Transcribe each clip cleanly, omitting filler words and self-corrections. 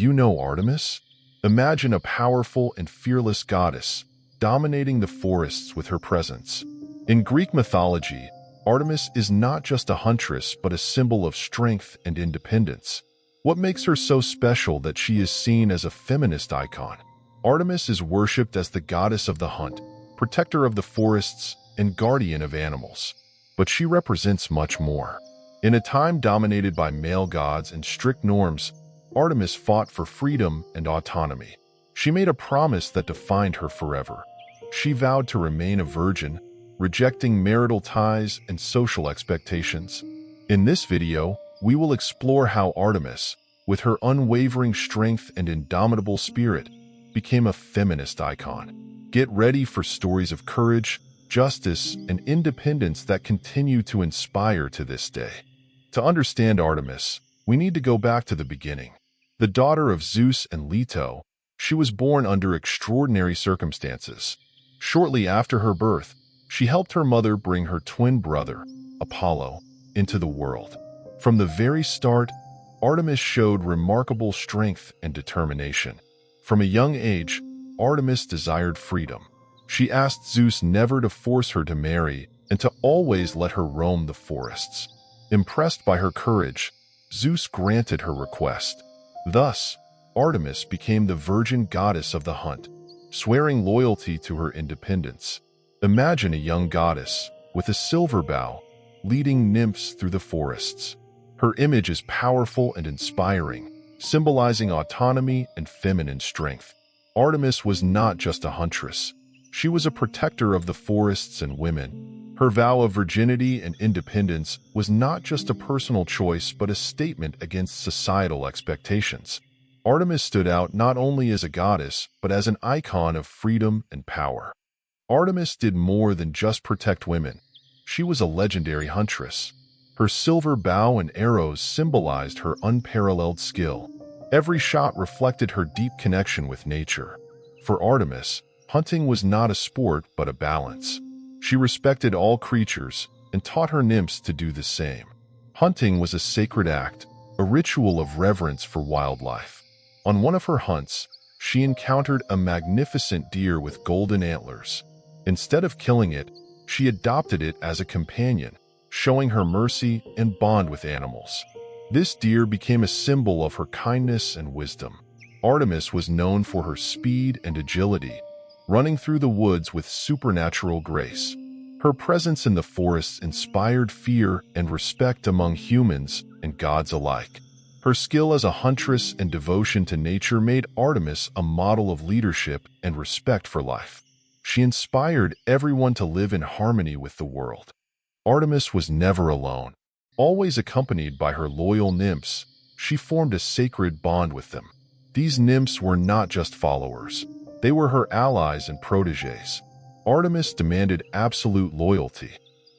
you know Artemis? Imagine a powerful and fearless goddess, dominating the forests with her presence. In Greek mythology, Artemis is not just a huntress but a symbol of strength and independence. What makes her so special that she is seen as a feminist icon? Artemis is worshipped as the goddess of the hunt, protector of the forests, and guardian of animals. But she represents much more. In a time dominated by male gods and strict norms, Artemis fought for freedom and autonomy. She made a promise that defined her forever. She vowed to remain a virgin, rejecting marital ties and social expectations. In this video, we will explore how Artemis, with her unwavering strength and indomitable spirit, became a feminist icon. Get ready for stories of courage, justice, and independence that continue to inspire to this day. To understand Artemis, we need to go back to the beginning. The daughter of Zeus and Leto, she was born under extraordinary circumstances. Shortly after her birth, she helped her mother bring her twin brother, Apollo, into the world. From the very start, Artemis showed remarkable strength and determination. From a young age, Artemis desired freedom. She asked Zeus never to force her to marry and to always let her roam the forests. Impressed by her courage, Zeus granted her request. Thus, Artemis became the virgin goddess of the hunt, swearing loyalty to her independence. Imagine a young goddess, with a silver bow, leading nymphs through the forests. Her image is powerful and inspiring, symbolizing autonomy and feminine strength. Artemis was not just a huntress. She was a protector of the forests and women. Her vow of virginity and independence was not just a personal choice but a statement against societal expectations. Artemis stood out not only as a goddess but as an icon of freedom and power. Artemis did more than just protect women. She was a legendary huntress. Her silver bow and arrows symbolized her unparalleled skill. Every shot reflected her deep connection with nature. For Artemis, hunting was not a sport but a balance. She respected all creatures and taught her nymphs to do the same. Hunting was a sacred act, a ritual of reverence for wildlife. On one of her hunts, she encountered a magnificent deer with golden antlers. Instead of killing it, she adopted it as a companion, showing her mercy and bond with animals. This deer became a symbol of her kindness and wisdom. Artemis was known for her speed and agility, running through the woods with supernatural grace. Her presence in the forests inspired fear and respect among humans and gods alike. Her skill as a huntress and devotion to nature made Artemis a model of leadership and respect for life. She inspired everyone to live in harmony with the world. Artemis was never alone. Always accompanied by her loyal nymphs, she formed a sacred bond with them. These nymphs were not just followers. They were her allies and protégés. Artemis demanded absolute loyalty.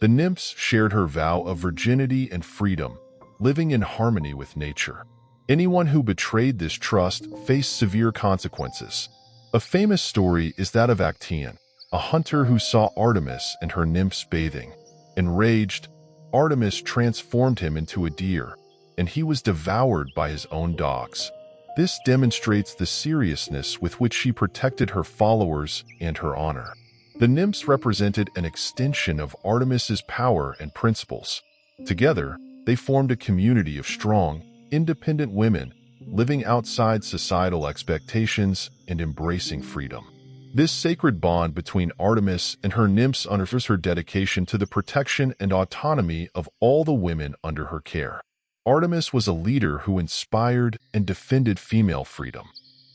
The nymphs shared her vow of virginity and freedom, living in harmony with nature. Anyone who betrayed this trust faced severe consequences. A famous story is that of Actaeon, a hunter who saw Artemis and her nymphs bathing. Enraged, Artemis transformed him into a deer, and he was devoured by his own dogs. This demonstrates the seriousness with which she protected her followers and her honor. The nymphs represented an extension of Artemis's power and principles. Together, they formed a community of strong, independent women, living outside societal expectations and embracing freedom. This sacred bond between Artemis and her nymphs underscores her dedication to the protection and autonomy of all the women under her care. Artemis was a leader who inspired and defended female freedom.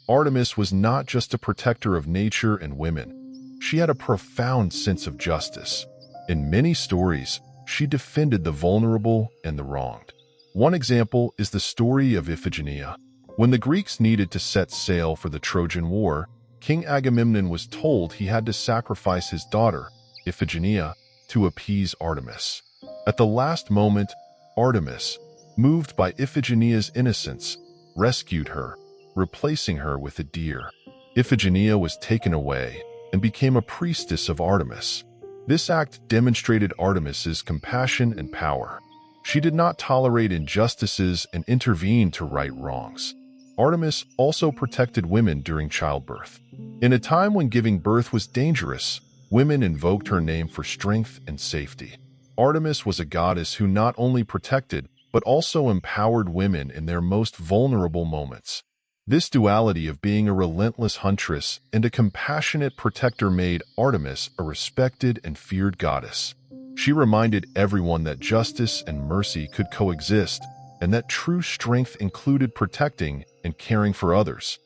Artemis was not just a protector of nature and women. She had a profound sense of justice. In many stories, she defended the vulnerable and the wronged. One example is the story of Iphigenia. When the Greeks needed to set sail for the Trojan War, King Agamemnon was told he had to sacrifice his daughter, Iphigenia, to appease Artemis. At the last moment, Artemis, moved by Iphigenia's innocence, rescued her, replacing her with a deer. Iphigenia was taken away and became a priestess of Artemis. This act demonstrated Artemis's compassion and power. She did not tolerate injustices and intervened to right wrongs. Artemis also protected women during childbirth. In a time when giving birth was dangerous, women invoked her name for strength and safety. Artemis was a goddess who not only protected, but also empowered women in their most vulnerable moments. This duality of being a relentless huntress and a compassionate protector made Artemis a respected and feared goddess. She reminded everyone that justice and mercy could coexist, and that true strength included protecting and caring for others.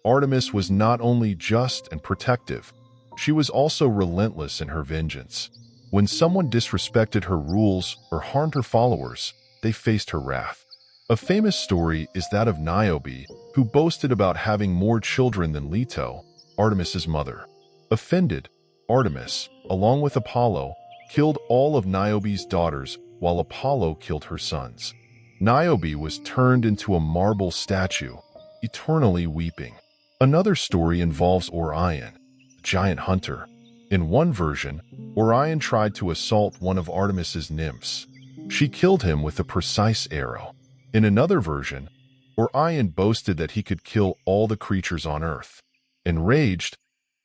Artemis was not only just and protective, she was also relentless in her vengeance. When someone disrespected her rules or harmed her followers, they faced her wrath. A famous story is that of Niobe, who boasted about having more children than Leto, Artemis's mother. Offended, Artemis, along with Apollo, killed all of Niobe's daughters while Apollo killed her sons. Niobe was turned into a marble statue, eternally weeping. Another story involves Orion, a giant hunter. In one version, Orion tried to assault one of Artemis's nymphs. She killed him with a precise arrow. In another version, Orion boasted that he could kill all the creatures on Earth. Enraged,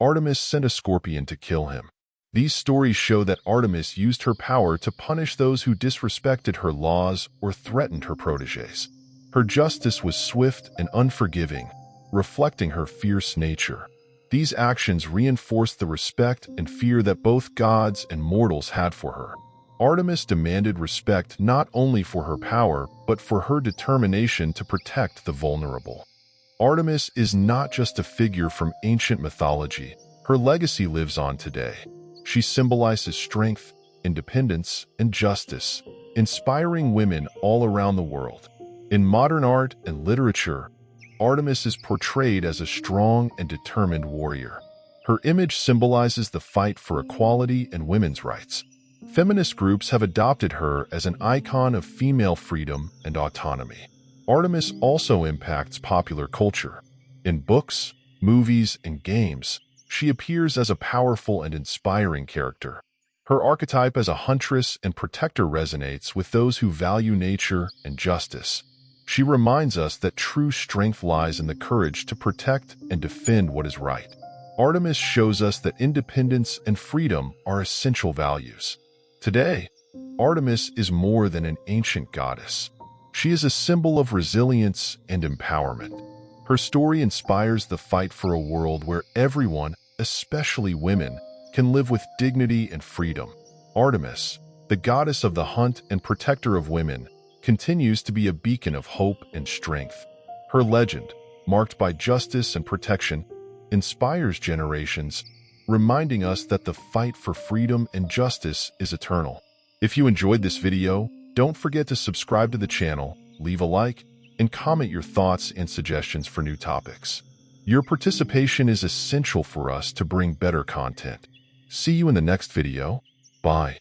Artemis sent a scorpion to kill him. These stories show that Artemis used her power to punish those who disrespected her laws or threatened her protégés. Her justice was swift and unforgiving, reflecting her fierce nature. These actions reinforced the respect and fear that both gods and mortals had for her. Artemis demanded respect not only for her power, but for her determination to protect the vulnerable. Artemis is not just a figure from ancient mythology. Her legacy lives on today. She symbolizes strength, independence, and justice, inspiring women all around the world. In modern art and literature, Artemis is portrayed as a strong and determined warrior. Her image symbolizes the fight for equality and women's rights. Feminist groups have adopted her as an icon of female freedom and autonomy. Artemis also impacts popular culture. In books, movies, and games, she appears as a powerful and inspiring character. Her archetype as a huntress and protector resonates with those who value nature and justice. She reminds us that true strength lies in the courage to protect and defend what is right. Artemis shows us that independence and freedom are essential values. Today, Artemis is more than an ancient goddess. She is a symbol of resilience and empowerment. Her story inspires the fight for a world where everyone, especially women, can live with dignity and freedom. Artemis, the goddess of the hunt and protector of women, continues to be a beacon of hope and strength. Her legend, marked by justice and protection, inspires generations, reminding us that the fight for freedom and justice is eternal. If you enjoyed this video, don't forget to subscribe to the channel, leave a like, and comment your thoughts and suggestions for new topics. Your participation is essential for us to bring better content. See you in the next video. Bye.